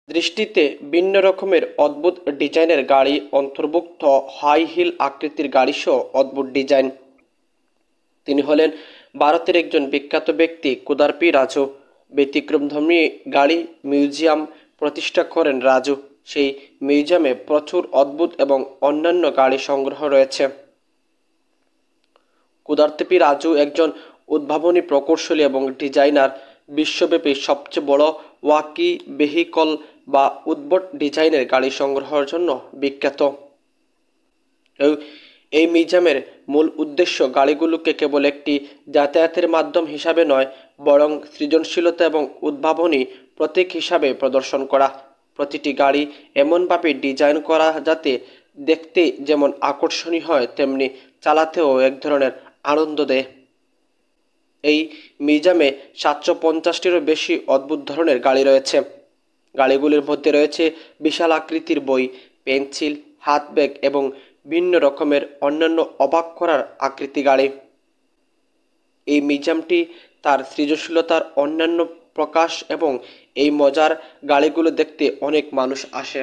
দৃষ্টিতে ভিন্ন রকমের অদ্ভুত ডিজাইনের গাড়ি অন্তর্ভুক্ত হাই হিল আকৃতির গাড়িসহ অদ্ভুত ডিজাইন। তিনি হলেন ভারতের একজন বিখ্যাত ব্যক্তি কুদারপি রাজু। ব্যতিক্রমধর্মী গাড়ি মিউজিয়াম প্রতিষ্ঠা করেন রাজু। সেই মিউজিয়ামে প্রচুর অদ্ভুত এবং অন্যান্য গাড়ি সংগ্রহ রয়েছে। কুদারপি রাজু একজন উদ্ভাবনী প্রকৌশলী এবং ডিজাইনার। বিশ্বব্যাপী সবচেয়ে বড় ওয়াকি ভেহিকল বা উদ্ভট ডিজাইনের গাড়ি সংগ্রহের জন্য বিখ্যাত। এই মিউজিয়ামের মূল উদ্দেশ্য গাড়িগুলোকে কেবল একটি যাতায়াতের মাধ্যম হিসাবে নয়, বরং সৃজনশীলতা এবং উদ্ভাবনী প্রতীক হিসাবে প্রদর্শন করা। প্রতিটি গাড়ি এমনভাবে ডিজাইন করা যাতে দেখতে যেমন আকর্ষণীয় হয়, তেমনি চালাতেও এক ধরনের আনন্দ দেয়। এই মিউজিয়ামে 750টিরও বেশি অদ্ভুত ধরনের গাড়ি রয়েছে। গাড়িগুলির মধ্যে রয়েছে বিশাল আকৃতির বই, পেন্সিল, হাত ব্যাগ এবং ভিন্ন রকমের অন্যান্য অবাক করার আকৃতি গাড়ি। এই মিউজিয়ামটি তার সৃজনশীলতার অন্যান্য প্রকাশ এবং এই মজার গাড়িগুলো দেখতে অনেক মানুষ আসে।